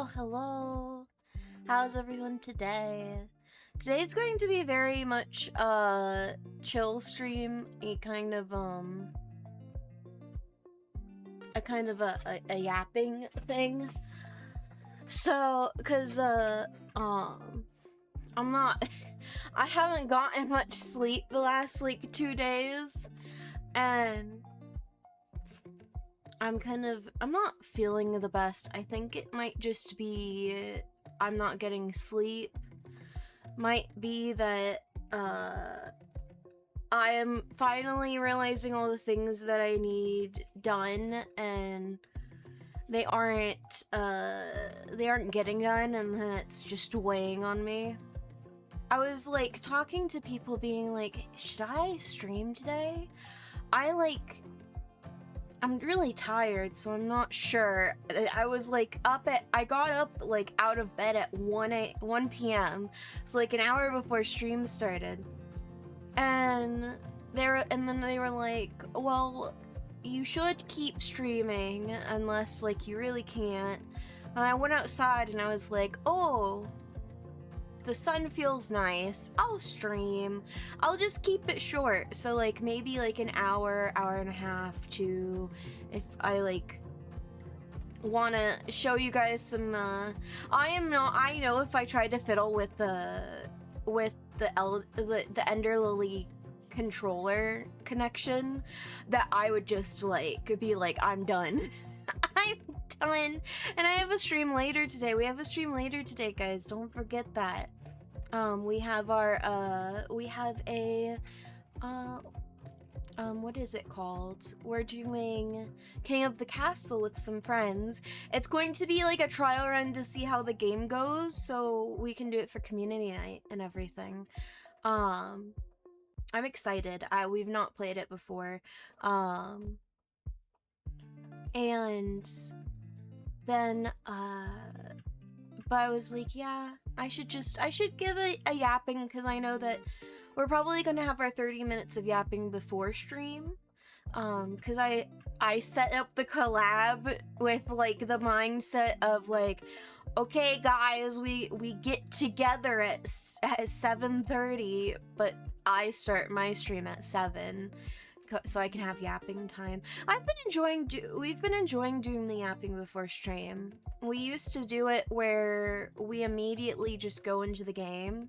Hello. How's everyone today? Today's going to be very much chill stream, a kind of a yapping thing. So, cause I'm not I haven't gotten much sleep the last like 2 days, and I'm not feeling the best. I think it might just be I'm not getting sleep. Might be that I am finally realizing all the things that I need done, and they aren't getting done, and then it's just weighing on me. I was like talking to people being like, should I stream today? I'm really tired, so I'm not sure. I was like I got up like out of bed at 1 p.m. So like an hour before stream started. And then they were like, well, you should keep streaming unless like you really can't. And I went outside and I was like, oh, the sun feels nice. I'll stream. I'll just keep it short. So like maybe like an hour and a half to, if I like want to show you guys some I know if I tried to fiddle with the Ender Lily controller connection, that I would just like be like, I'm done. I'm done. And I have a stream later today. We have a stream later today, guys. Don't forget that. We have a what is it called? We're doing King of the Castle with some friends. It's going to be like a trial run to see how the game goes, so we can do it for community night and everything. I'm excited. We've not played it before. And then but I was like, yeah, I should give it a yapping, because I know that we're probably gonna have our 30 minutes of yapping before stream. Because I set up the collab with like the mindset of like, okay guys, we get together at 7:30, but I start my stream at 7, so I can have yapping time. We've been enjoying doing the yapping before stream. We used to do it where we immediately just go into the game,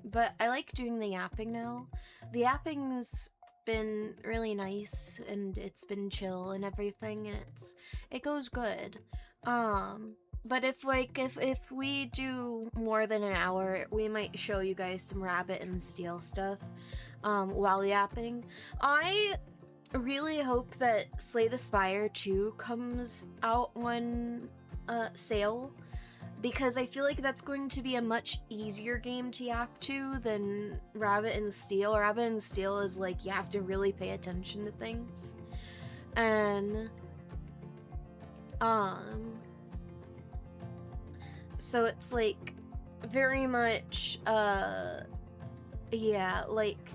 but I like doing the yapping now. The yapping's been really nice, and it's been chill and everything, and it goes good. But if we do more than an hour, we might show you guys some rabbit and steel stuff while yapping. I really hope that Slay the Spire 2 comes out on sale, because I feel like that's going to be a much easier game to yap to than Rabbit and Steel. Rabbit and Steel is like, you have to really pay attention to things. And so it's like very much yeah, like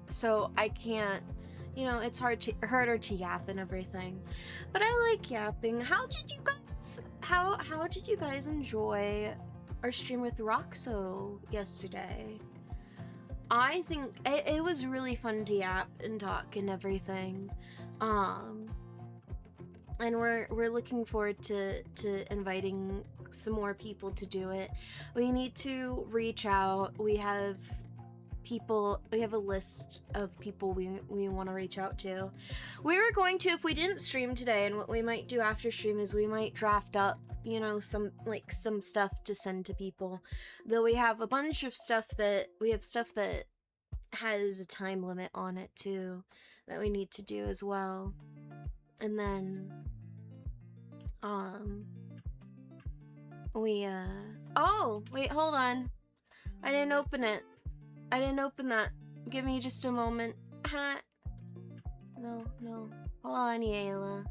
so I can't, it's harder to yap and everything, but I like yapping. How did you guys enjoy our stream with Roxo yesterday? I think it was really fun to yap and talk and everything. And we're looking forward to inviting some more people to do it. We need to reach out. We have a list of people we want to reach out to. We were going to, if we didn't stream today, and what we might do after stream is we might draft up, some stuff to send to people. Though we have a bunch of stuff that has a time limit on it too, that we need to do as well. And then oh wait, hold on, I didn't open it. I didn't open that. Give me just a moment. No. Hold on, Yayla.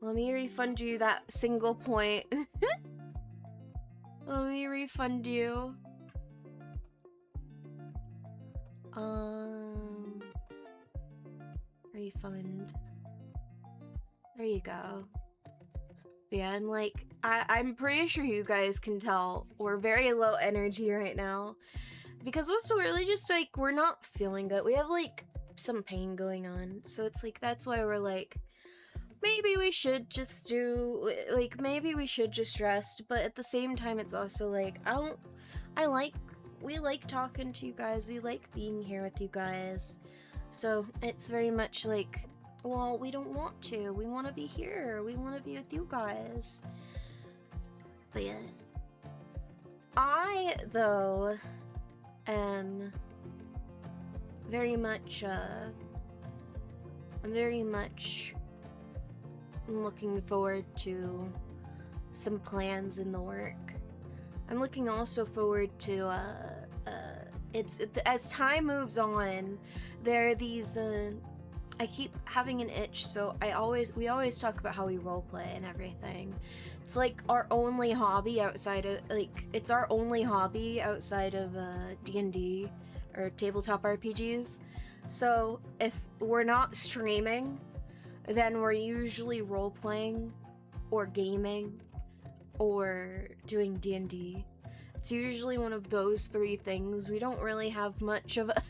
Let me refund you that single point. Let me refund you. Refund. There you go. Yeah, and like, I'm pretty sure you guys can tell we're very low energy right now. Because also, we're really just like, we're not feeling good. We have like some pain going on. So it's like, that's why we're like, maybe we should just do, like, maybe we should just rest. But at the same time, it's also like, we like talking to you guys. We like being here with you guys. So it's very much like, well, we don't want to. We want to be here. We want to be with you guys. But yeah. I, though, am very much, I'm very much looking forward to some plans in the work. I'm looking also forward to, as time moves on, there are these, I keep having an itch, so we always talk about how we roleplay and everything. It's like our only hobby outside of, like, it's our only hobby outside of, D&D, or tabletop RPGs. So, if we're not streaming, then we're usually roleplaying, or gaming, or doing D&D. It's usually one of those three things. We don't really have much of a,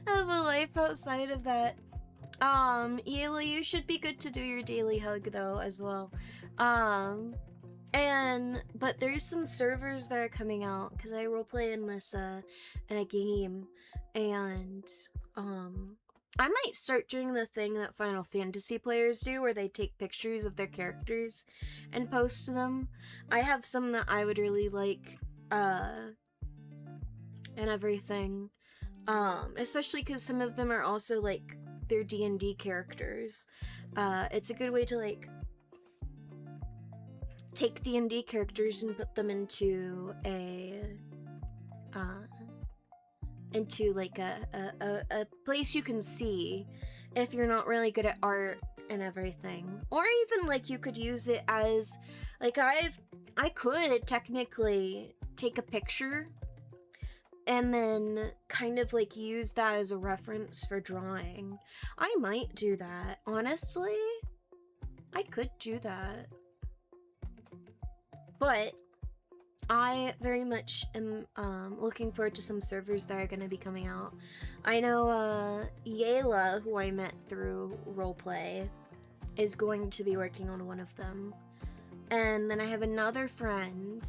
of a life outside of that. Yela, you should be good to do your daily hug, though, as well. But there's some servers that are coming out, because I roleplay in this, in a game, and, I might start doing the thing that Final Fantasy players do, where they take pictures of their characters and post them. I have some that I would really like, and everything. Especially because some of them are also, like, they're D&D characters. It's a good way to, like, take D&D characters and put them into a, like, a place you can see if you're not really good at art and everything. Or even, like, you could use it as, like, I could technically take a picture and then kind of, like, use that as a reference for drawing. I might do that. Honestly, I could do that. But I very much am looking forward to some servers that are going to be coming out. I know Yela, who I met through roleplay, is going to be working on one of them. And then I have another friend,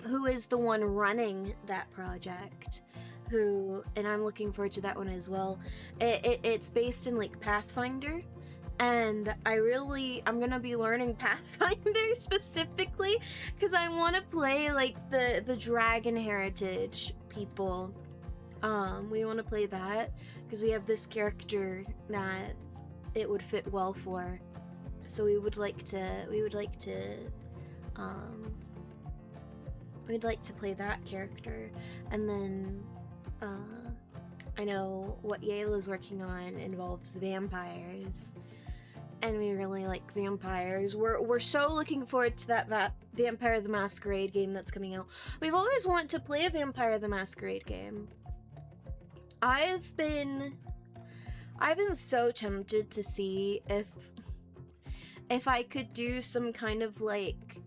who is the one running that project, and I'm looking forward to that one as well. It's based in, like, Pathfinder, and I'm gonna be learning Pathfinder specifically, because I want to play, like, the Dragon Heritage people. We want to play that, because we have this character that it would fit well for, so we'd like to play that character. And then I know what Yela's working on involves vampires, and we really like vampires. We're so looking forward to that Vampire the Masquerade game that's coming out. We've always wanted to play a Vampire the Masquerade game. I've been so tempted to see if I could do some kind of, like,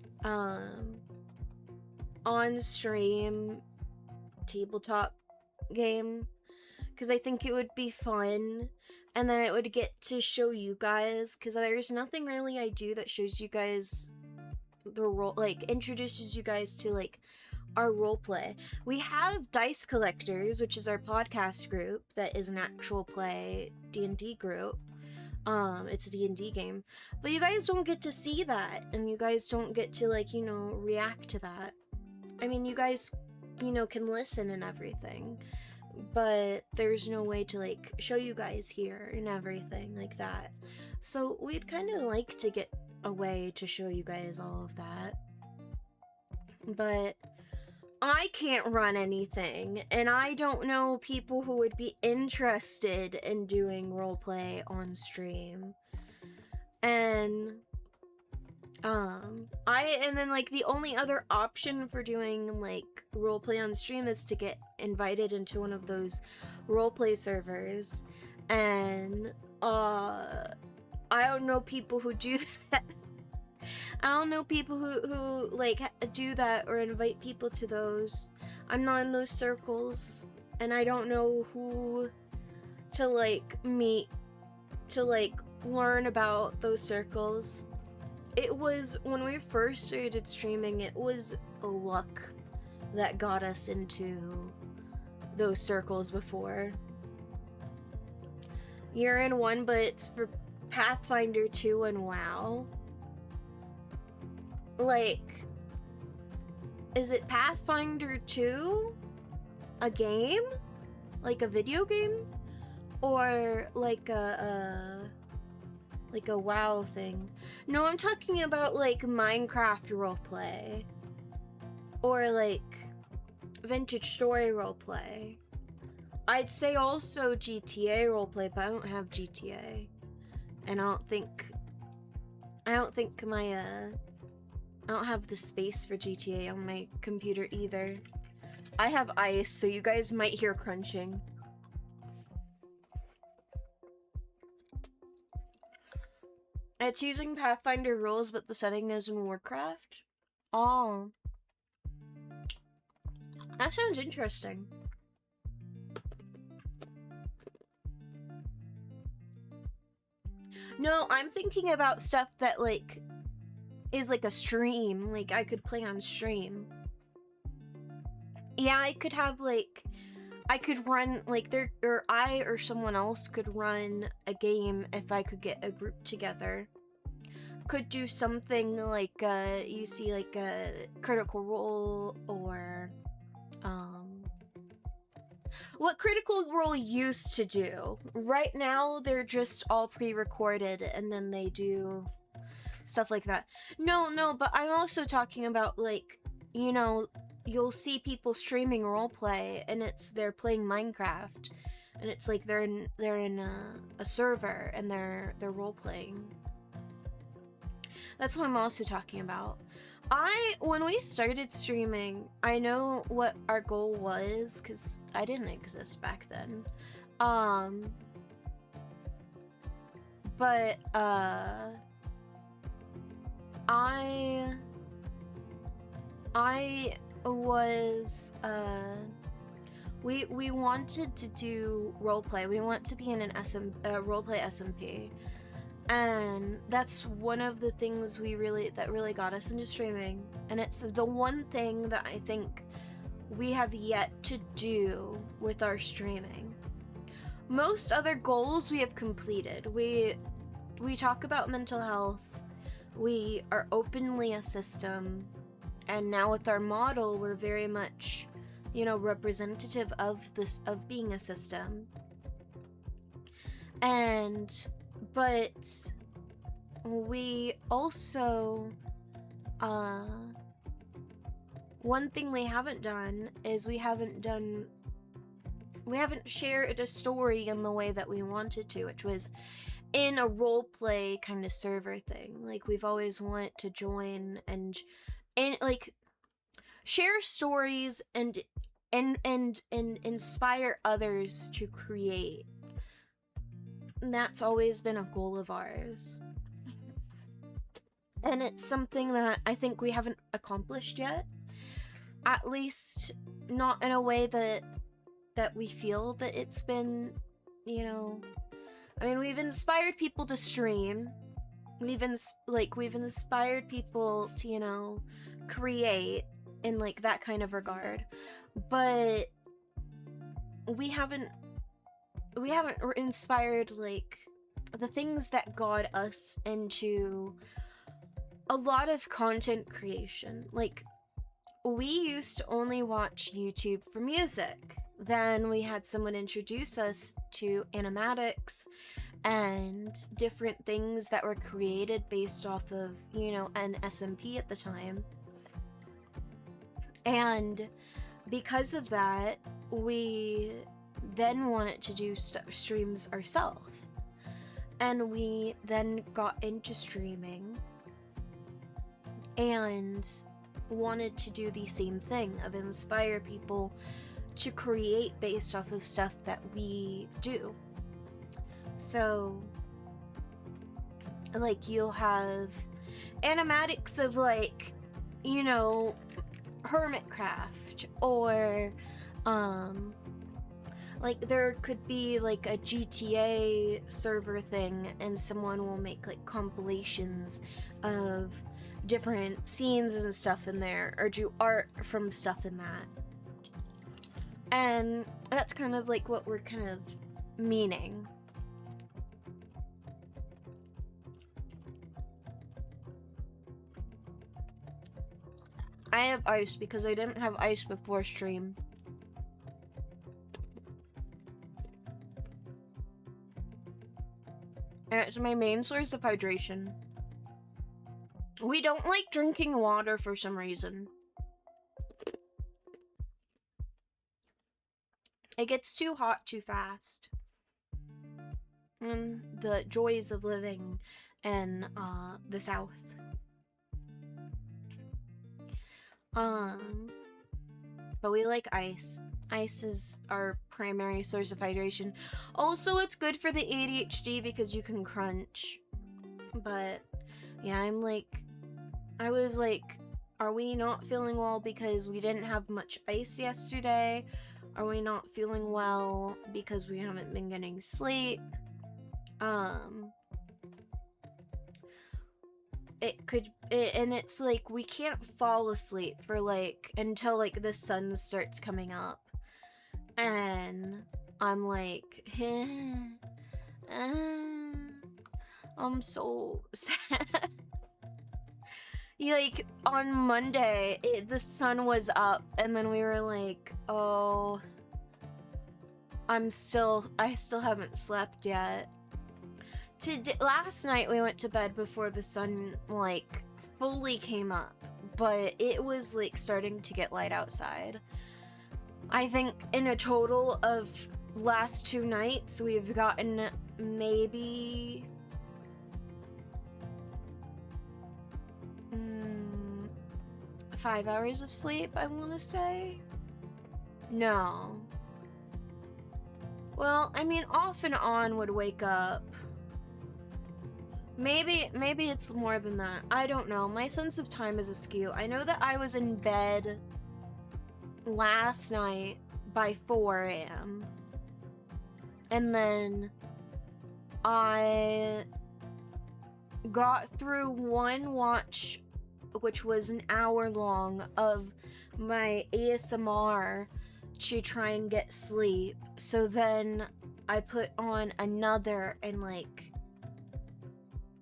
on-stream tabletop game, because I think it would be fun, and then it would get to show you guys, because there's nothing really I do that shows you guys the role, like, introduces you guys to, like, our roleplay. We have Dice Collectors, which is our podcast group that is an actual play D&D group. It's a D&D game, but you guys don't get to see that, and you guys don't get to, like, you know, react to that. I mean, you guys, you know, can listen and everything, but there's no way to, like, show you guys here and everything like that. So we'd kind of like to get a way to show you guys all of that. But I can't run anything, and I don't know people who would be interested in doing roleplay on stream. And and then, like, the only other option for doing, like, roleplay on stream is to get invited into one of those roleplay servers. And I don't know people who do that. I don't know people who like do that or invite people to those. I'm not in those circles, and I don't know who to like meet to like learn about those circles. It was when we first started streaming, it was luck that got us into those circles before. You're in one, but it's for Pathfinder 2 and WoW. Like, is it Pathfinder 2? A game? Like a video game? Or like a WoW thing? No, I'm talking about like Minecraft roleplay. Or like vintage story roleplay. I'd say also GTA roleplay, but I don't have GTA. And I don't think my I don't have the space for GTA on my computer either. I have ice, so you guys might hear crunching. It's using Pathfinder rules, but the setting is in Warcraft. Oh. That sounds interesting. No, I'm thinking about stuff that like is like a stream. Like I could play on stream. Yeah, I could have like I could run like there or I or someone else could run a game if I could get a group together. Could do something like you see like a Critical Role or what Critical Role used to do. Right now they're just all pre-recorded and then they do stuff like that. No, but I'm also talking about like, you know, you'll see people streaming roleplay and they're playing Minecraft and it's like they're in a server and they're role-playing. That's what I'm also talking about. When we started streaming, I know what our goal was because I didn't exist back then. But I was we wanted to do roleplay. We want to be in an roleplay SMP. And that's one of the things that really got us into streaming. And it's the one thing that I think we have yet to do with our streaming. Most other goals we have completed. We talk about mental health. We are openly a system. And now with our model, we're very much, you know, representative of being a system. But we also, one thing we haven't done is we haven't shared a story in the way that we wanted to, which was in a roleplay kind of server thing. Like we've always wanted to join and like share stories and inspire others to create. And that's always been a goal of ours. And it's something that I think we haven't accomplished yet. At least not in a way that we feel that it's been, you know, I mean, we've inspired people to stream. We've inspired people to, you know, create in like that kind of regard. But we haven't inspired like the things that got us into a lot of content creation. Like we used to only watch YouTube for music. Then we had someone introduce us to animatics and different things that were created based off of, you know, an SMP at the time. And because of that, we then wanted to do streams ourselves. And we then got into streaming and wanted to do the same thing of inspire people to create based off of stuff that we do. So, like, you'll have animatics of, like, you know, hermitcraft, or like there could be like a GTA server thing and someone will make like compilations of different scenes and stuff in there, or do art from stuff in that. And that's kind of like what we're kind of meaning. I have ice because I didn't have ice before stream. And it's my main source of hydration. We don't like drinking water for some reason. It gets too hot too fast. And the joys of living in the South. But we like ice. Ice is our primary source of hydration. Also, it's good for the ADHD because you can crunch. But yeah, I was like, are we not feeling well because we didn't have much ice yesterday? Are we not feeling well because we haven't been getting sleep? And it's like we can't fall asleep for like until like the sun starts coming up, and I'm like, I'm so sad. Like on Monday, the sun was up, and then we were like, oh, I still haven't slept yet. Last night we went to bed before the sun like fully came up, but it was like starting to get light outside. I think in a total of last 2 nights we've gotten maybe 5 hours of sleep, I want to say. No. Well, I mean, off and on would wake up. Maybe it's more than that. I don't know. My sense of time is askew. I know that I was in bed last night by 4 a.m. And then I got through one watch, which was an hour long, of my ASMR to try and get sleep. So then I put on another, and like,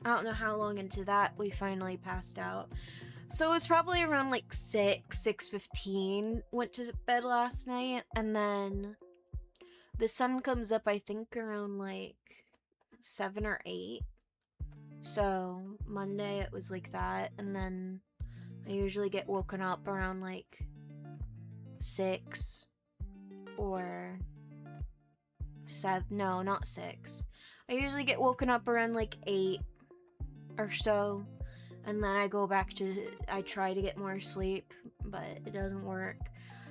I don't know how long into that we finally passed out. So it was probably around like 6:15 went to bed last night, and then the sun comes up I think around like 7 or 8. So Monday it was like that, and then I usually get woken up around like 6 or 7. No, not 6. I usually get woken up around like 8 or so, and then I try to get more sleep, but it doesn't work.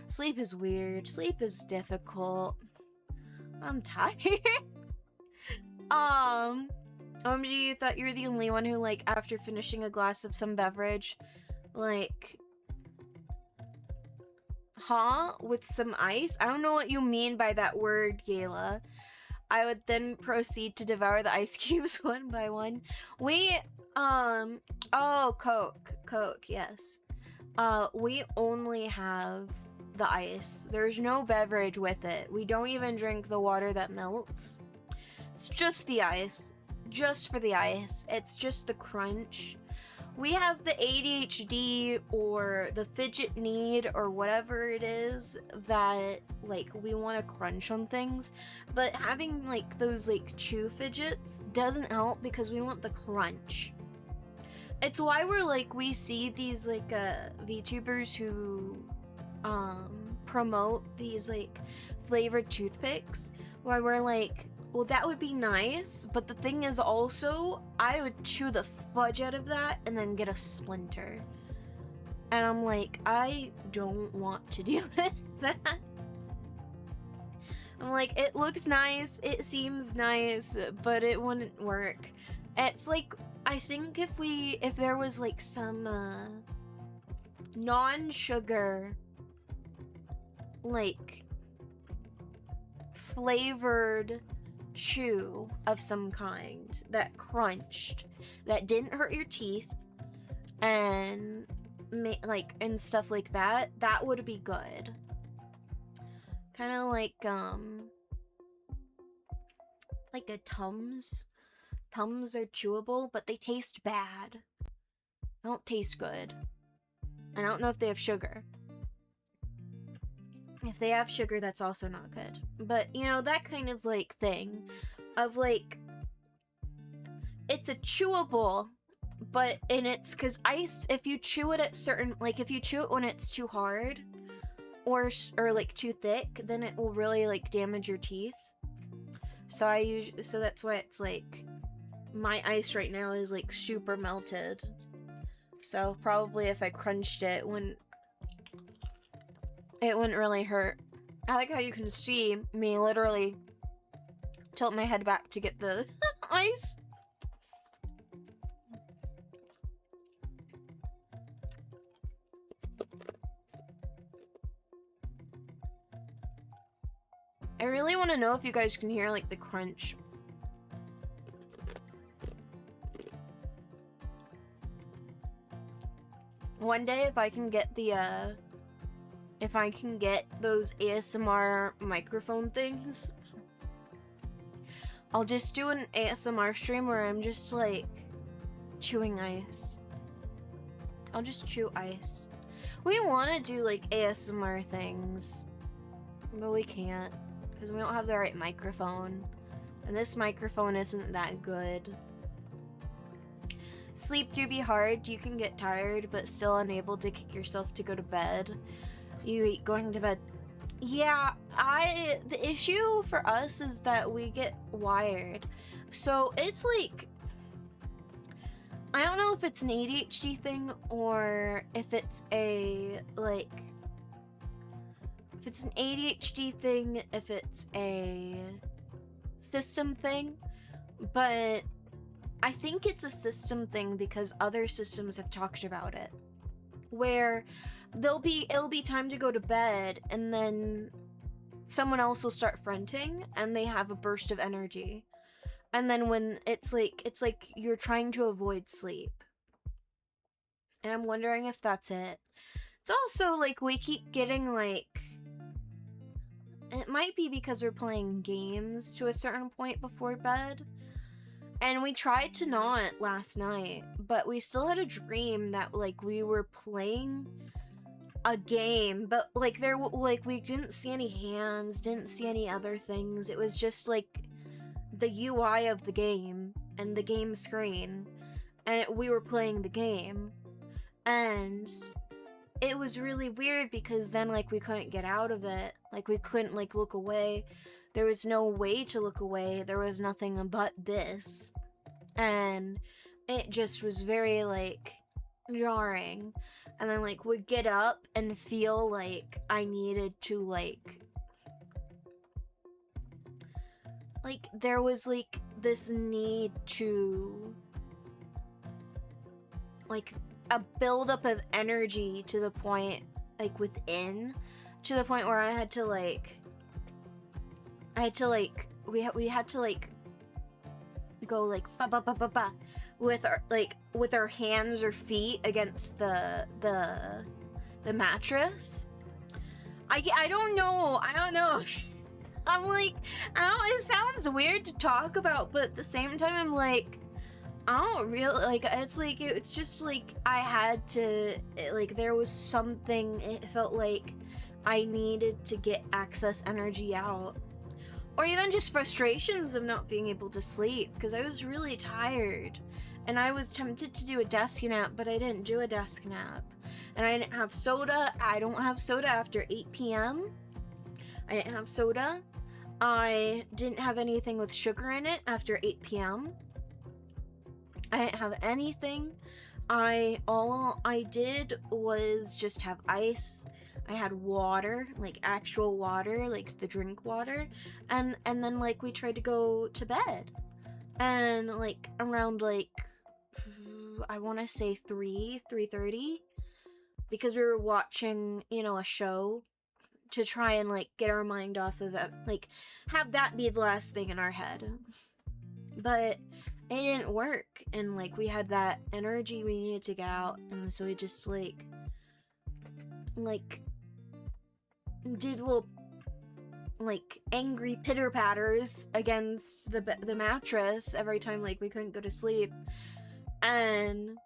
Sleep is weird. Sleep is difficult. I'm tired. OMG, you thought you were the only one who, like, after finishing a glass of some beverage, like, with some ice? I don't know what you mean by that word, Gayla. I would then proceed to devour the ice cubes one by one. Coke, yes. We only have the ice. There's no beverage with it. We don't even drink the water that melts. It's just the ice. Just for the ice. It's just the crunch. We have the ADHD or the fidget need or whatever it is that, like, we want to crunch on things, but having, like, those, like, chew fidgets doesn't help because we want the crunch. It's why we're, like, we see these, like, VTubers who, promote these, like, flavored toothpicks, where we're like, well, that would be nice, but the thing is also, I would chew the fudge out of that and then get a splinter. And I'm like, I don't want to deal with that. I'm like, it looks nice, it seems nice, but it wouldn't work. It's like, I think if there was like some non-sugar, like flavored chew of some kind that crunched, that didn't hurt your teeth, and and stuff like that, that would be good. Kind of like a Tums. Tums are chewable, but they taste bad. They don't taste good. And I don't know if they have sugar. If they have sugar, that's also not good. But, you know, that kind of, like, thing of, like, it's a chewable, but, and it's, because ice, if you chew it at certain, like, if you chew it when it's too hard, or like, too thick, then it will really, like, damage your teeth. So that's why it's, like, my ice right now is, like, super melted. So, probably if I crunched it, it wouldn't really hurt. I like how you can see me literally tilt my head back to get the ice. I really want to know if you guys can hear, like, the crunch. One day, if I can get those ASMR microphone things, I'll just do an ASMR stream where I'm just, like, chewing ice. I'll just chew ice. We want to do, like, ASMR things, but we can't, because we don't have the right microphone, and this microphone isn't that good. Sleep do be hard. You can get tired, but still unable to kick yourself to go to bed. You hate going to bed. Yeah, the issue for us is that we get wired. So it's like, I don't know if it's an ADHD thing or if it's if it's an ADHD thing, if it's a system thing, but I think it's a system thing because other systems have talked about it, where it'll be time to go to bed, and then someone else will start fronting, and they have a burst of energy, and then when it's like you're trying to avoid sleep, and I'm wondering if that's it. It's also like we keep getting like, it might be because we're playing games to a certain point before bed. And we tried to not last night, but we still had a dream that, like, we were playing a game, but, like, we didn't see any hands, didn't see any other things. It was just, like, the UI of the game and the game screen, and we were playing the game. And it was really weird because then, like, we couldn't get out of it. Like, we couldn't, like, look away. There was no way to look away. There was nothing but this. And it just was very, like, jarring. And then, like, would get up and feel like I needed to, like, there was, like, this need to, like, a buildup of energy to the point, like, within, to the point where I had to, like, we had to, like, go, like, ba ba ba ba ba, with our hands or feet against the mattress. I don't know. I'm like, it sounds weird to talk about, but at the same time, I'm like, I don't really, like, it's just, like, I had to, like, there was something, it felt like I needed to get excess energy out. Or even just frustrations of not being able to sleep, because I was really tired. And I was tempted to do a desk nap, but I didn't do a desk nap. And I didn't have soda. I don't have soda after 8 p.m. I didn't have soda. I didn't have anything with sugar in it after 8 p.m. I didn't have anything. All I did was just have ice. I had water, like actual water, like the drink water, and then like we tried to go to bed, and like around like I want to say 3:30, because we were watching, you know, a show to try and like get our mind off of that, like have that be the last thing in our head. But it didn't work, and like we had that energy we needed to get out, and so we just like did little like angry pitter patters against the mattress every time like we couldn't go to sleep, and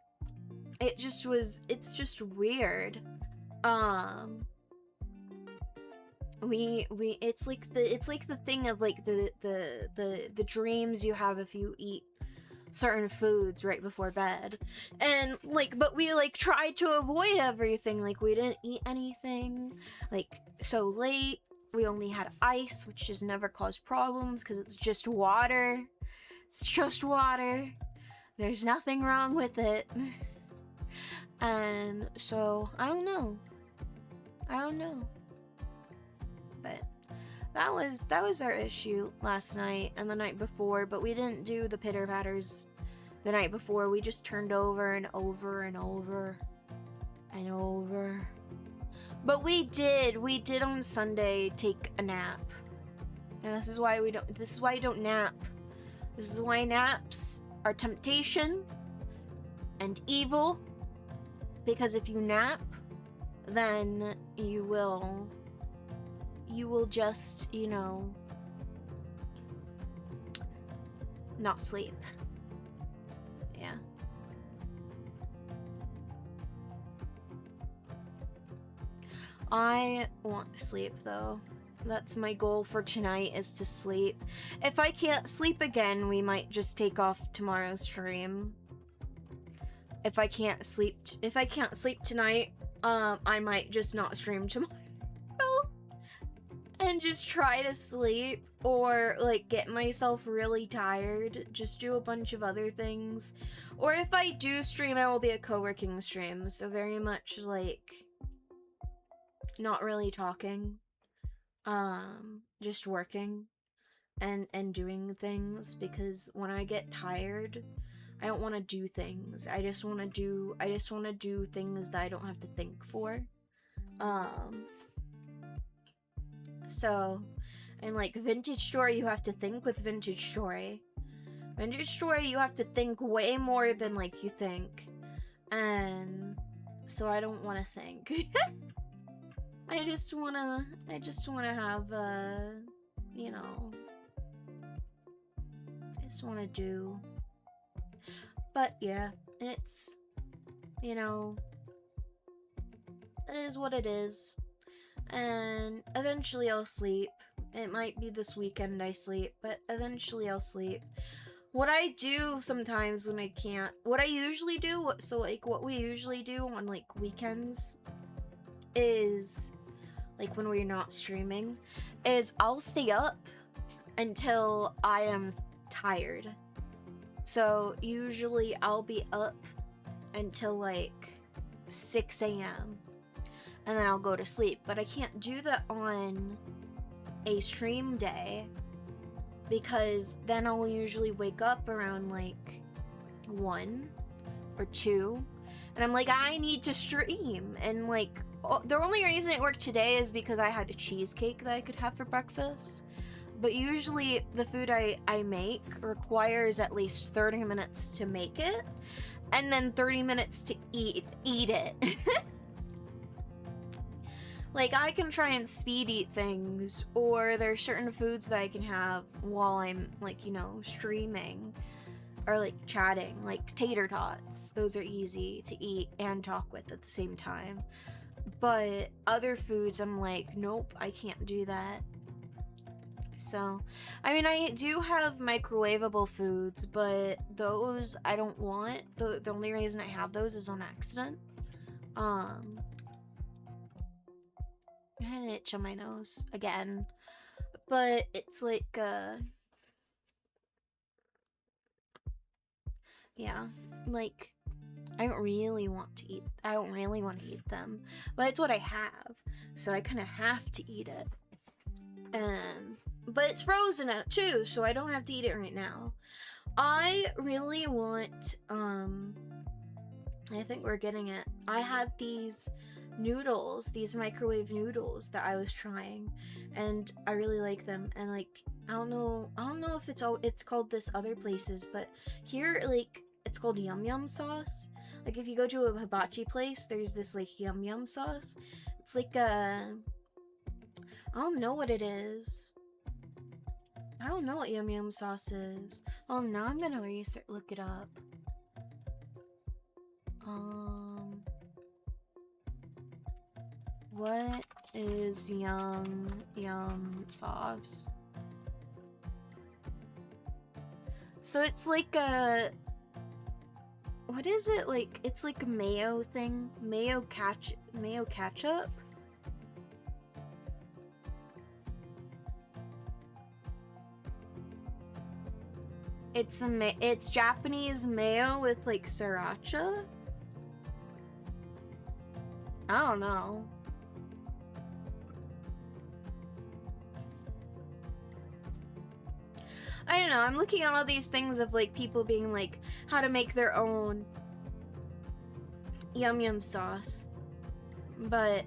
it's just weird. We it's like the thing of like the dreams you have if you eat certain foods right before bed, and like, but we like tried to avoid everything. Like we didn't eat anything like so late. We only had ice, which has never caused problems because it's just water. It's just water. There's nothing wrong with it. And so I don't know, but that was our issue last night and the night before. But we didn't do the pitter patters the night before. We just turned over and over and over and over. But we did on Sunday take a nap, and this is why you don't nap. This is why naps are temptation and evil, because if you nap, then you will just, you know, not sleep. Yeah. I want to sleep though. That's my goal for tonight, is to sleep. If I can't sleep again, we might just take off tomorrow's stream. If I can't sleep tonight, I might just not stream tomorrow and just try to sleep, or like get myself really tired, just do a bunch of other things. Or if I do stream, it will be a co-working stream, so very much like not really talking, just working and doing things, because when I get tired, I don't want to do things. I just want to do things that I don't have to think for. So, and like Vintage Story, you have to think with Vintage Story. Vintage Story, you have to think way more than like you think. And so I don't want to think. I just want to have, you know, I just want to do. But yeah, it's, you know, it is what it is. And eventually I'll sleep. It might be this weekend I sleep, but eventually I'll sleep. What I do sometimes when I can't, what we usually do on like weekends is, like when we're not streaming, is I'll stay up until I am tired. So usually I'll be up until like 6 a.m. and then I'll go to sleep. But I can't do that on a stream day, because then I'll usually wake up around like 1 or 2, and I'm like, I need to stream. And like, the only reason it worked today is because I had a cheesecake that I could have for breakfast. But usually the food I make requires at least 30 minutes to make it, and then 30 minutes to eat it. Like, I can try and speed eat things, or there's certain foods that I can have while I'm, like, you know, streaming or like chatting, like tater tots. Those are easy to eat and talk with at the same time. But other foods, I'm like, nope, I can't do that. So, I mean, I do have microwavable foods, but those I don't want. The only reason I have those is on accident. I had an itch on my nose again, but it's like, yeah, like, I don't really want to eat them, but it's what I have, so I kind of have to eat it. But it's frozen out too, so I don't have to eat it right now. I really want, I think we're getting it. I had these noodles, these microwave noodles that I was trying, and I really like them. And like, I don't know if it's called this other places, but here, like, it's called yum yum sauce. Like, if you go to a hibachi place, there's this like yum yum sauce. It's like I don't know what it is. I don't know what yum yum sauce is. Oh, now I'm gonna look it up. What is yum sauce? So it's like what is it like? It's like a mayo thing, mayo ketchup. It's Japanese mayo with like sriracha. I don't know. I don't know. I'm looking at all these things of like people being like how to make their own yum yum sauce, but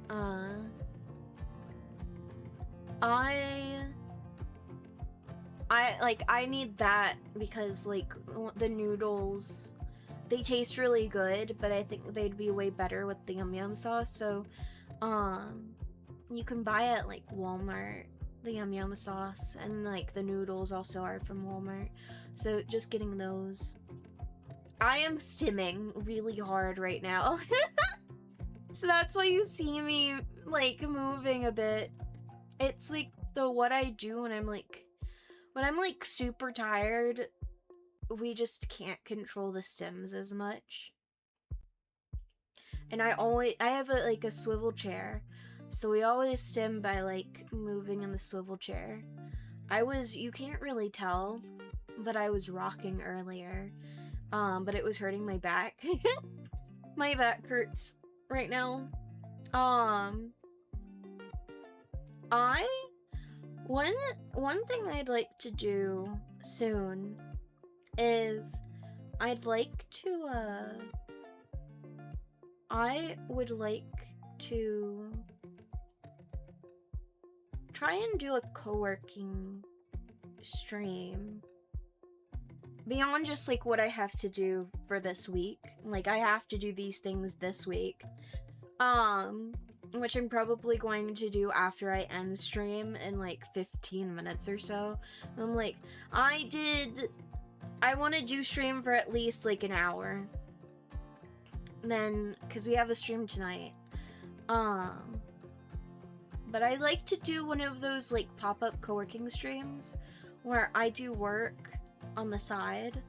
I need that because like the noodles, they taste really good, but I think they'd be way better with the yum yum sauce. So you can buy it at like Walmart, the yum yum sauce, and like the noodles also are from Walmart, so just getting those. I am stimming really hard right now. So that's why you see me like moving a bit. It's like what I do when I'm like super tired. We just can't control the stims as much. And I have a swivel chair, so we always stim by like moving in the swivel chair. You can't really tell, but I was rocking earlier, but it was hurting my back. My back hurts right now. One thing I'd like to do soon is I would like to try and do a co-working stream beyond just like what I have to do for this week. Like, I have to do these things this week, which I'm probably going to do after I end stream in like 15 minutes or so. I'm like, I want to do stream for at least like an hour, then because we have a stream tonight. But I like to do one of those like pop-up co-working streams where I do work on the side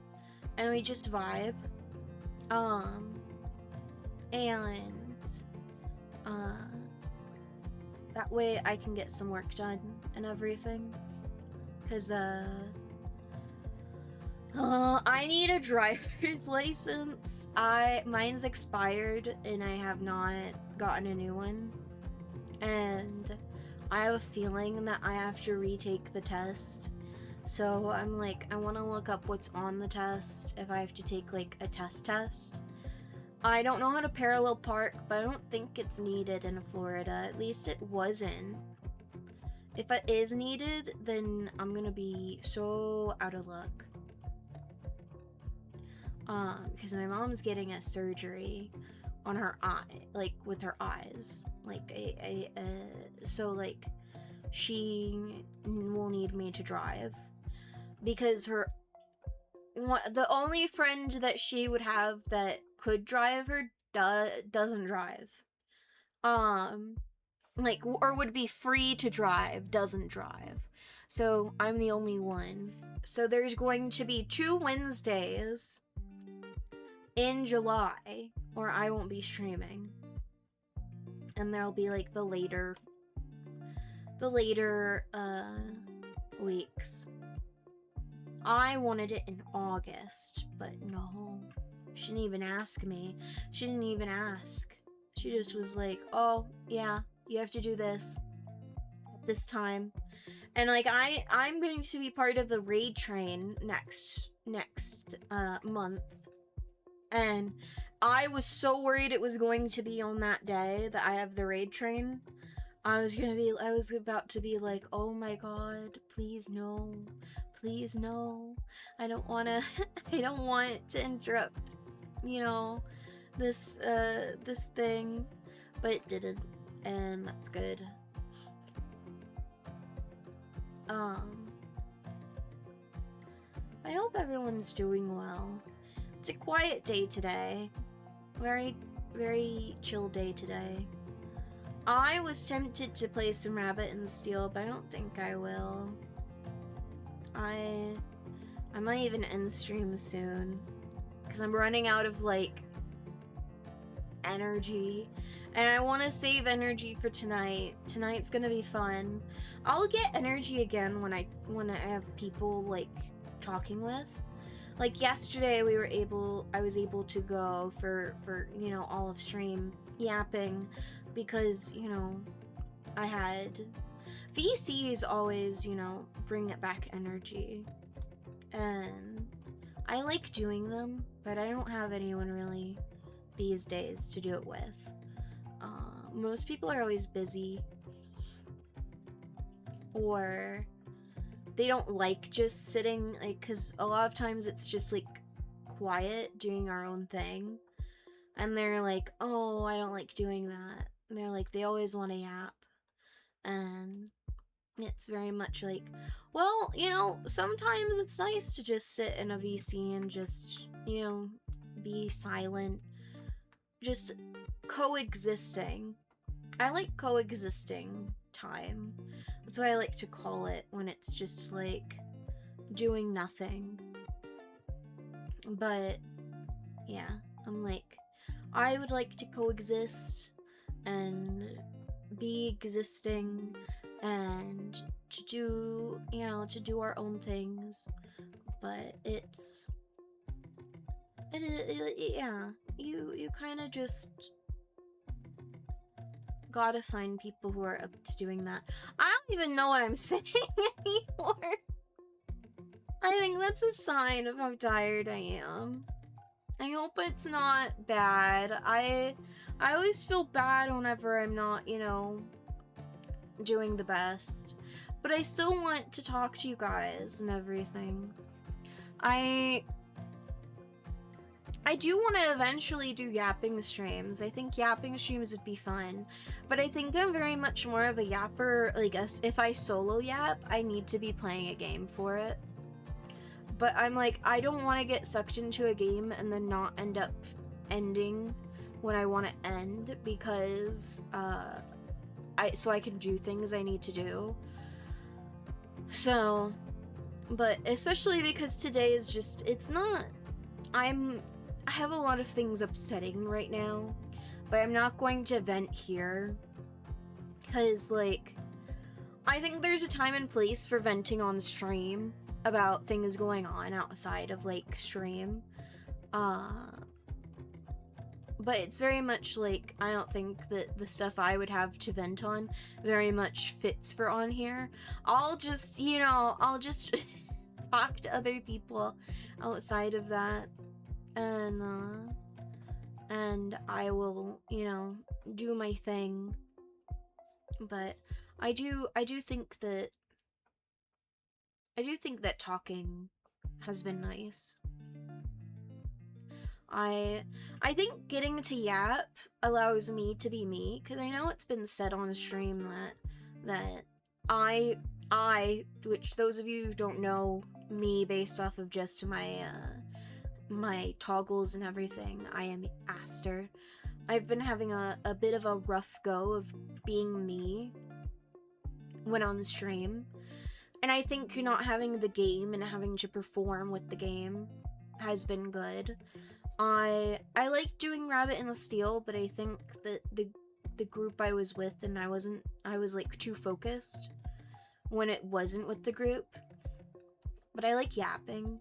and we just vibe, and that way I can get some work done and everything, because I need a driver's license. Mine's expired and I have not gotten a new one, and I have a feeling that I have to retake the test. So I'm like, I want to look up what's on the test, if I have to take like a test. I don't know how to parallel park, but I don't think it's needed in Florida. At least it wasn't. If it is needed, then I'm gonna be so out of luck. Because my mom's getting a surgery on her eye, like with her eyes, like so like she will need me to drive, because the only friend that she would have that could drive her doesn't drive, like, or would be free to drive, doesn't drive. So I'm the only one. So there's going to be 2 Wednesdays in July where I won't be streaming, and there'll be like the later weeks. I wanted it in August, but no. She didn't even ask me. She didn't even ask. She just was like, oh, yeah, you have to do this at this time. And like I'm going to be part of the raid train next month. And I was so worried it was going to be on that day that I have the raid train. I was about to be like, oh my god, please no. Please no. I don't want to interrupt, you know, this thing. But it didn't, and that's good. I hope everyone's doing well. It's a quiet day today. Very, very chill day today. I was tempted to play some Rabbit in the Steel, but I don't think I will. I might even end stream soon, because I'm running out of, like, energy. And I want to save energy for tonight. Tonight's gonna be fun. I'll get energy again when I have people, like, talking with. Like yesterday I was able to go for you know, all of stream yapping because, you know, I had VCs always, you know, bring it back energy. And I like doing them, but I don't have anyone really these days to do it with. Most people are always busy, or they don't like just sitting, like, because a lot of times it's just like quiet doing our own thing, and they're like, oh, I don't like doing that, and they're like, they always want to yap. And it's very much like, well, you know, sometimes it's nice to just sit in a VC and just, you know, be silent, just coexisting. I like coexisting time. That's what I like to call it, when it's just like doing nothing. But yeah, I'm like, I would like to coexist and be existing and to do, you know, to do our own things. But yeah, you kind of just gotta find people who are up to doing that. I don't even know what I'm saying anymore. I think that's a sign of how tired I am. I hope it's not bad. I always feel bad whenever I'm not, you know, doing the best. But I still want to talk to you guys and everything. I do want to eventually do yapping streams. I think yapping streams would be fun. But I think I'm very much more of a yapper. Like, if I solo yap, I need to be playing a game for it. But I'm like, I don't want to get sucked into a game and then not end up ending when I want to end, because so I can do things I need to do. So, but especially because today is just, it's not, I have a lot of things upsetting right now, but I'm not going to vent here, because, like, I think there's a time and place for venting on stream about things going on outside of, like, stream. But it's very much like, I don't think that the stuff I would have to vent on very much fits for on here. I'll just, you know, talk to other people outside of that, and I will, you know, do my thing. But I do think that talking has been nice. I think getting to yap allows me to be me, because I know it's been said on stream that I, which those of you who don't know me based off of just my my toggles and everything, I am Aster. I've been having a bit of a rough go of being me when on stream, and I think not having the game and having to perform with the game has been good. I like doing Rabbit in the Steel, but I think that the group I was with, and I was like too focused when it wasn't with the group. But I like yapping.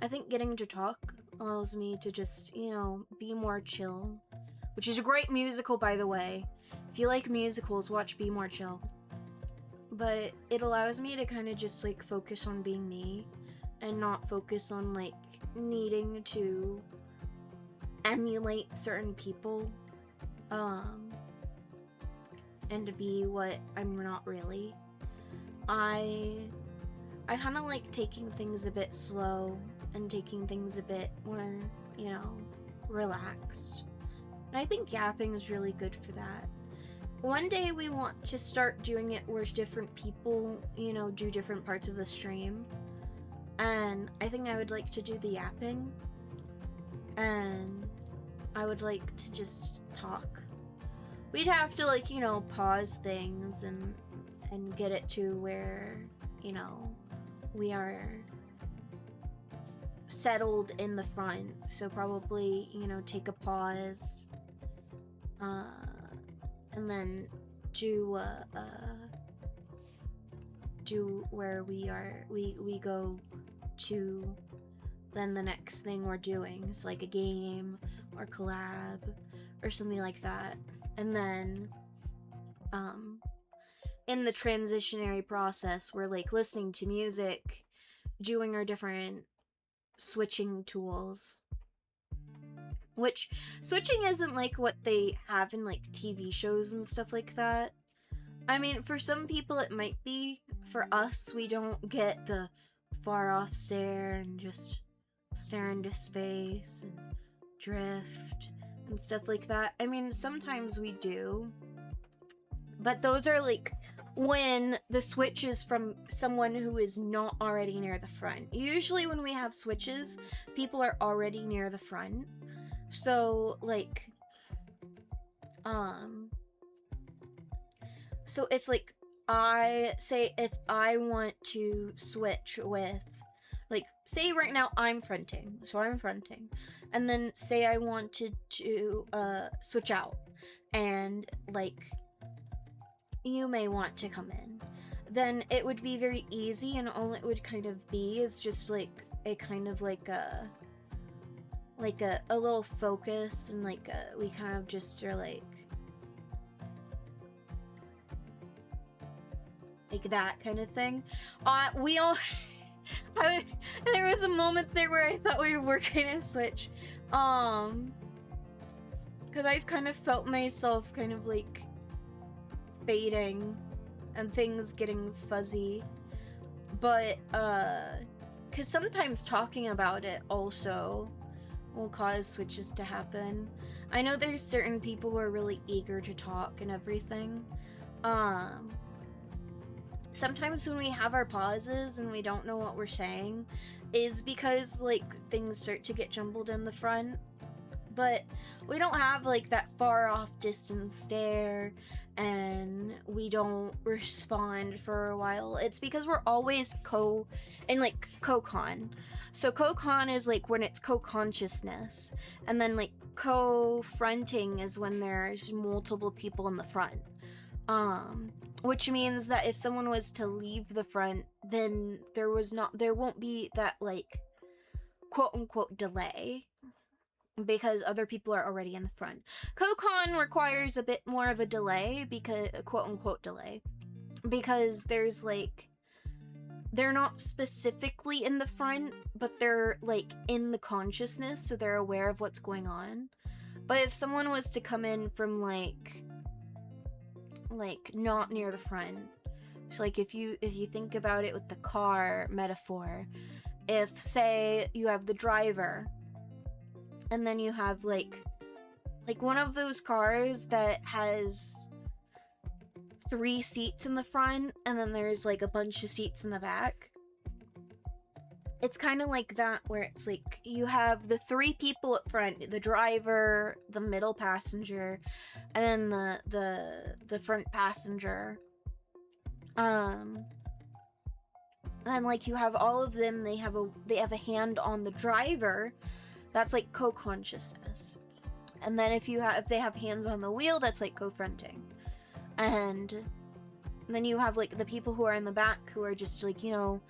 I think getting to talk allows me to just, you know, be more chill. Which is a great musical, by the way. If you like musicals, watch Be More Chill. But it allows me to kind of just, like, focus on being me and not focus on, like, needing to emulate certain people. And to be what I'm not really. I kind of like taking things a bit slow and taking things a bit more, you know, relaxed. And I think yapping is really good for that. One day we want to start doing it where different people, you know, do different parts of the stream. And I think I would like to do the yapping. And I would like to just talk. We'd have to, like, you know, pause things and get it to where, you know, we are settled in the front. So probably, you know, take a pause, and then do where we go to then the next thing we're doing. It's like a game or collab or something like that. And then in the transitionary process, we're like listening to music, doing our different switching tools. Which switching isn't like what they have in like TV shows and stuff like that. I mean, for some people it might be. For us, we don't get the far off stare and just stare into space and drift and stuff like that. I mean, sometimes we do. But those are like when the switch is from someone who is not already near the front. Usually when we have switches, people are already near the front. So, like, so if, like, if I want to switch with, like, say right now I'm fronting, so I'm fronting, and then say I wanted to, switch out, and, like, you may want to come in, then it would be very easy, and all it would kind of be is just, like, a kind of, like a little focus, and like we kind of just are like that kind of thing. We all there was a moment there where I thought we were gonna switch, because I've kind of felt myself kind of like fading and things getting fuzzy, but because sometimes talking about it also will cause switches to happen. I know there's certain people who are really eager to talk and everything. Sometimes when we have our pauses and we don't know what we're saying is because like things start to get jumbled in the front. But we don't have like that far off distance stare and we don't respond for a while. It's because we're always co-con. So co-con is like when it's co-consciousness, and then like co-fronting is when there's multiple people in the front. Which means that if someone was to leave the front, then there won't be that like quote unquote delay, because other people are already in the front. Co-con requires a bit more of a delay, because quote unquote delay, because there's like they're not specifically in the front, but they're like in the consciousness, so they're aware of what's going on. But if someone was to come in from like not near the front, so like if you think about it with the car metaphor, if say you have the driver and then you have like one of those cars that has 3 seats in the front and then there's like a bunch of seats in the back. It's kind of like that, where it's like you have the 3 people up front, the driver, the middle passenger, and then the front passenger. And then like you have all of them, they have a hand on the driver. That's like co-consciousness. And then if they have hands on the wheel, that's like co-fronting. And then you have like the people who are in the back who are just like, you know,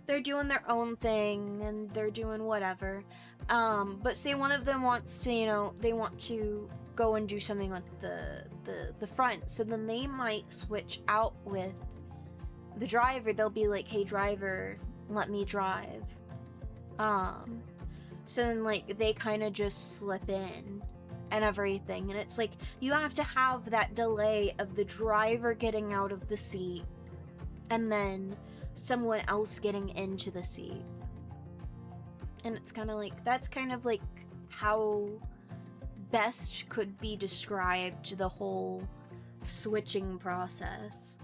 they're doing their own thing and they're doing whatever. But say one of them wants to, you know, they want to go and do something with the front, so then they might switch out with the driver. They'll be like, hey driver, let me drive. So then like they kind of just slip in and everything, and it's like you have to have that delay of the driver getting out of the seat and then someone else getting into the seat. And it's kind of like, that's kind of like how best could be described the whole switching process.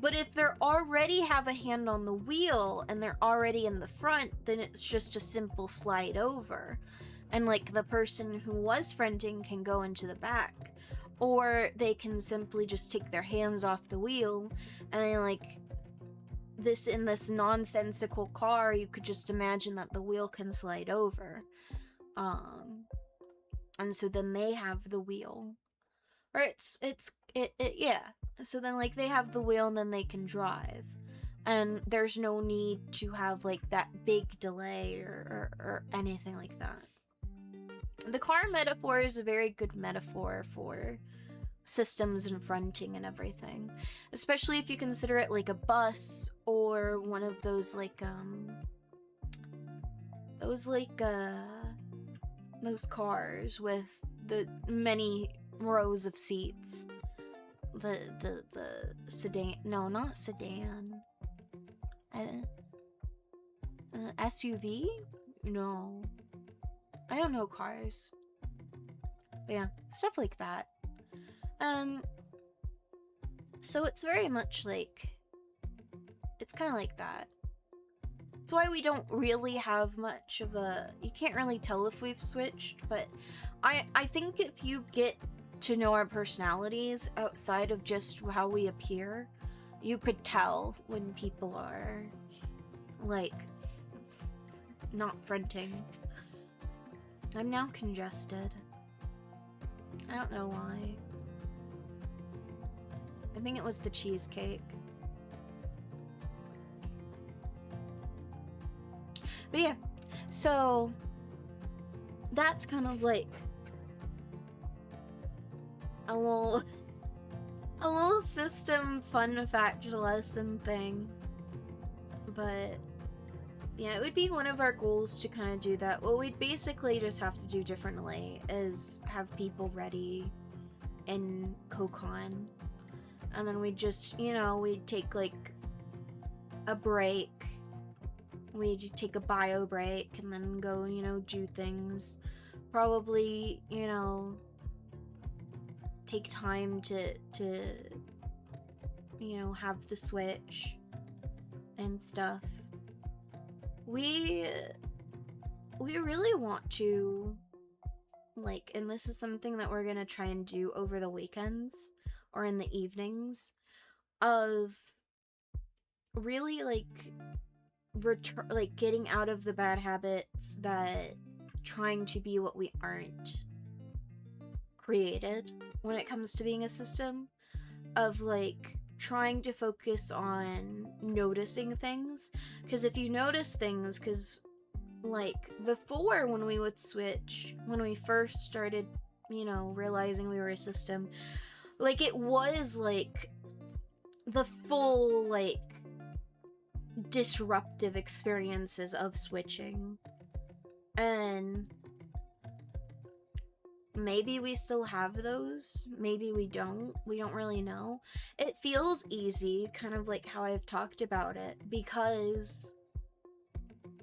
But if they already have a hand on the wheel and they're already in the front, then it's just a simple slide over. And like the person who was fronting can go into the back. Or they can simply just take their hands off the wheel, and then like this, in this nonsensical car, you could just imagine that the wheel can slide over. And so then they have the wheel. Or yeah. So then like they have the wheel and then they can drive. And there's no need to have like that big delay or anything like that. The car metaphor is a very good metaphor for systems and fronting and everything, especially if you consider it like a bus or one of those those cars with the many rows of seats. The sedan, no, not sedan, SUV, no, I don't know cars, but yeah, stuff like that. So it's very much like, it's kind of like that. That's why we don't really have much of a, you can't really tell if we've switched, but I think if you get to know our personalities outside of just how we appear, you could tell when people are like not fronting. I'm now congested. I don't know why. I think it was the cheesecake. But yeah, so that's kind of like a little system fun fact lesson thing. But yeah, it would be one of our goals to kind of do that. What we'd basically just have to do differently is have people ready in Kokon. And then we'd just, you know, we'd take like a break. We'd take a bio break and then go, you know, do things. Probably, you know, take time to you know, have the switch and stuff. We really want to, like, and this is something that we're gonna try and do over the weekends or in the evenings, of really like getting out of the bad habits that trying to be what we aren't created when it comes to being a system, of like trying to focus on noticing things. Because if you notice things, because like before when we would switch, when we first started, you know, realizing we were a system, like it was like the full like disruptive experiences of switching. And maybe we still have those, maybe we don't really know. It feels easy, kind of like how I've talked about it, because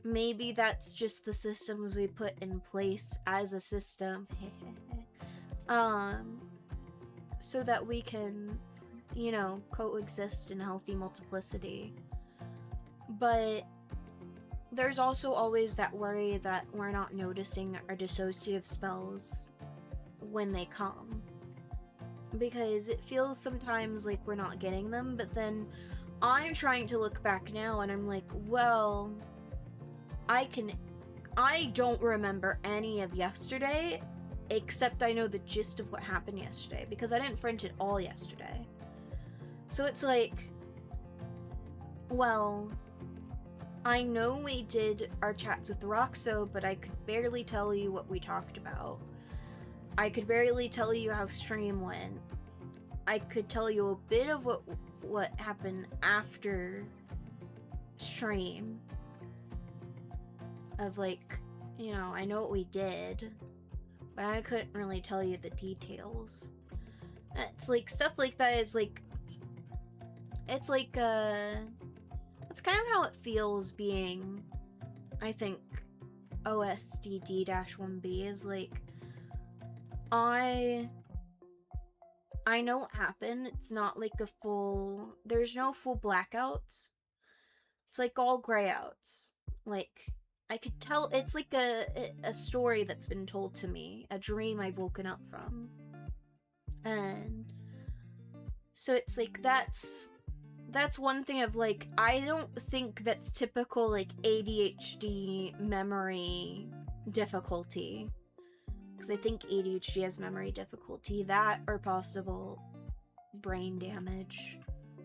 maybe that's just the systems we put in place as a system so that we can, you know, coexist in healthy multiplicity. But there's also always that worry that we're not noticing our dissociative spells when they come, because it feels sometimes like we're not getting them. But then I'm trying to look back now and I'm like, well, I don't remember any of yesterday, except I know the gist of what happened yesterday, because I didn't print it all yesterday. So it's like, well, I know we did our chats with Roxo, but I could barely tell you what we talked about. I could barely tell you how stream went. I could tell you a bit of what happened after stream. Of like, you know, I know what we did, but I couldn't really tell you the details. It's like stuff like that is like, it's like that's kind of how it feels being, I think, OSDD-1B is like, I know what happened. It's not like a full, there's no full blackouts. It's like all grayouts. Like, I could tell, it's like a story that's been told to me, a dream I've woken up from. And so it's like, that's one thing of like, I don't think that's typical like ADHD memory difficulty. Because I think ADHD has memory difficulty. That or possible brain damage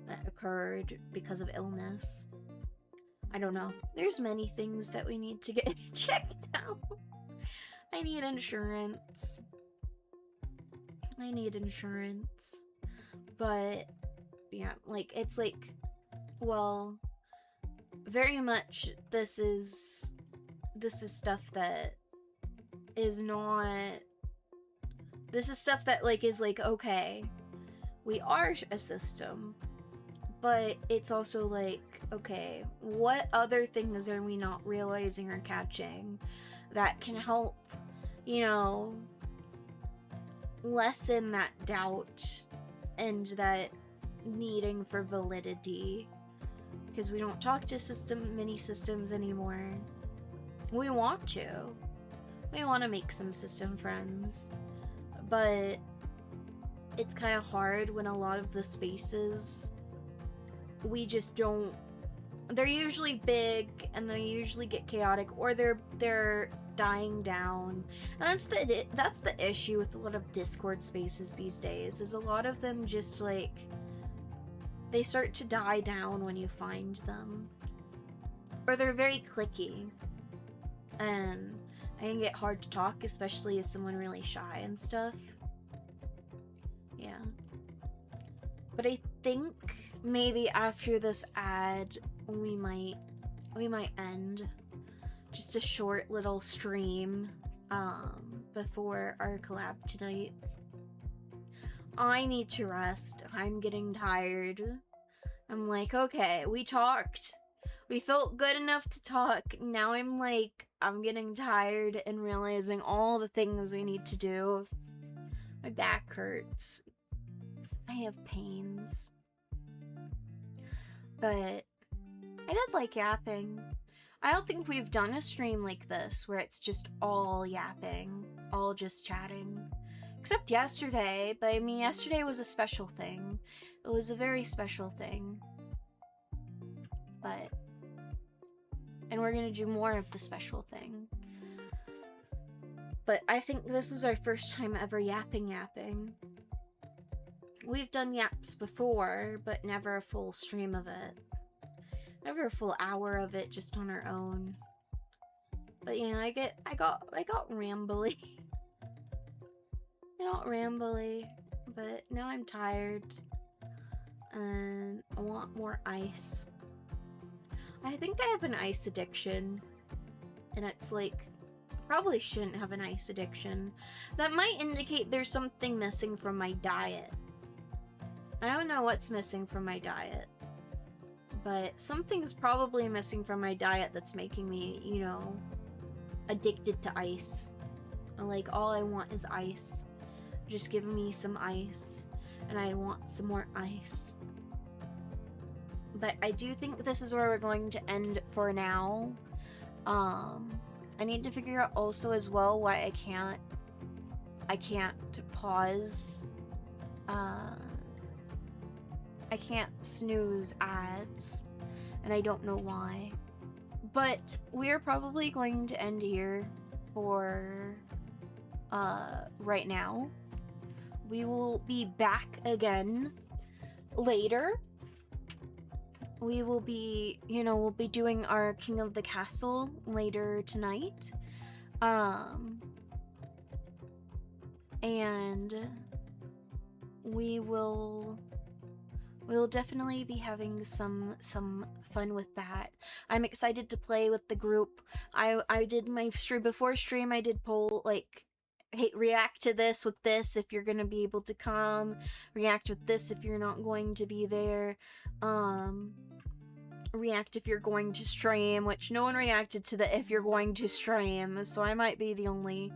that occurred because of illness. I don't know. There's many things that we need to get checked out. I need insurance. But yeah, like, it's like, well, very much this is stuff that is not, this is stuff that like is like, okay, we are a system, but it's also like, okay, what other things are we not realizing or catching that can help, you know, lessen that doubt and that needing for validity? Because we don't talk to many systems anymore. We want to make some system friends, but it's kind of hard when a lot of the spaces we just don't, they're usually big and they usually get chaotic, or they're dying down. And that's the issue with a lot of Discord spaces these days, is a lot of them just like, they start to die down when you find them, or they're very clicky, and it can get hard to talk, especially as someone really shy and stuff. Yeah. But I think maybe after this ad, we might end just a short little stream before our collab tonight. I need to rest. I'm getting tired. I'm like, okay, we talked. We felt good enough to talk. Now I'm like, I'm getting tired and realizing all the things we need to do. My back hurts. I have pains. But I did like yapping. I don't think we've done a stream like this where it's just all yapping, all just chatting. Except yesterday, but I mean, yesterday was a special thing. It was a very special thing. But, and we're gonna do more of the special thing. But I think this was our first time ever yapping. We've done yaps before, but never a full stream of it. Never a full hour of it just on our own. But yeah, I got rambly. I got rambly, but now I'm tired and I want more ice. I think I have an ice addiction, and it's like, probably shouldn't have an ice addiction. That might indicate there's something missing from my diet. I don't know what's missing from my diet, but something's probably missing from my diet that's making me, you know, addicted to ice. Like, all I want is ice. Just give me some ice, and I want some more ice. But I do think this is where we're going to end for now. I need to figure out also as well why I can't pause. I can't snooze ads, and I don't know why. But we're probably going to end here for right now. We will be back again later. we will be, you know, we'll be doing our King of the Castle later tonight. And we'll definitely be having some fun with that. I'm excited to play with the group. I did my stream before stream. I did poll like, hey, react to this with this if you're gonna be able to come. React with this if you're not going to be there. React if you're going to stream, which no one reacted to the if you're going to stream, so I might be the only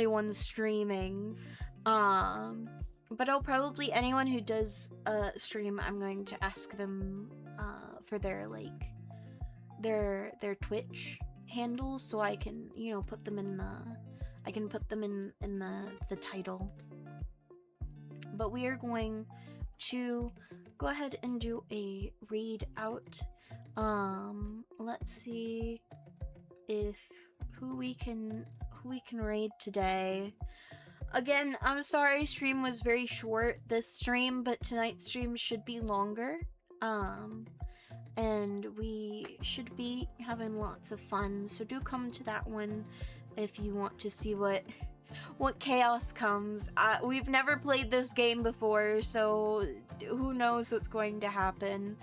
one streaming. But I'll probably, anyone who does stream, I'm going to ask them for their like their Twitch handles, so I can, you know, put them in the title. But we are going to go ahead and do a read out. Let's see if who we can raid today. Again, I'm sorry stream was very short this stream, but tonight's stream should be longer. And we should be having lots of fun, so do come to that one if you want to see what chaos comes. We've never played this game before, so who knows what's going to happen,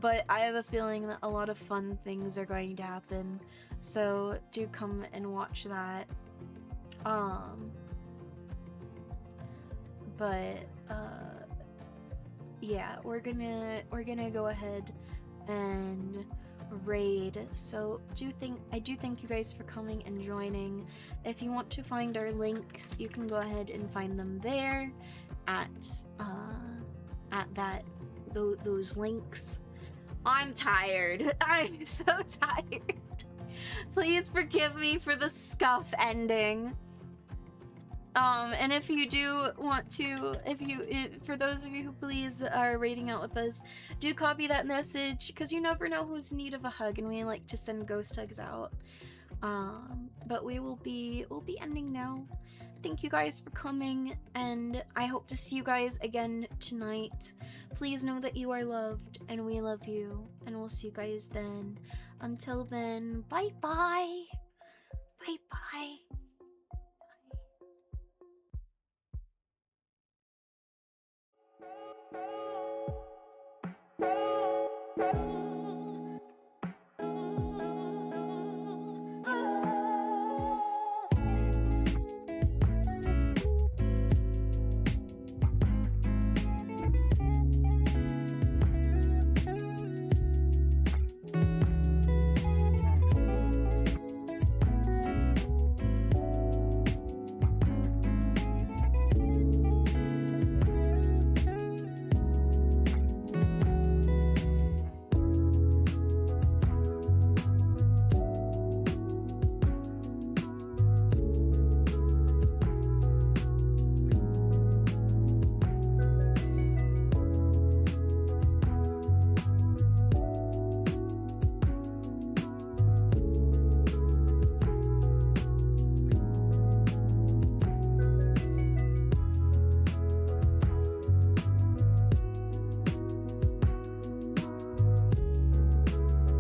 but I have a feeling that a lot of fun things are going to happen, so do come and watch that. But yeah, we're gonna go ahead and raid. So I do thank you guys for coming and joining. If you want to find our links, you can go ahead and find them there at those links. I'm tired. I'm so tired. Please forgive me for the scuff ending. And if you do want to, for those of you who please are raiding out with us, do copy that message, because you never know who's in need of a hug, and we like to send ghost hugs out. But we'll be ending now. Thank you guys for coming, and I hope to see you guys again tonight. Please know that you are loved, and we love you, and we'll see you guys then. Until then, bye bye. Bye bye.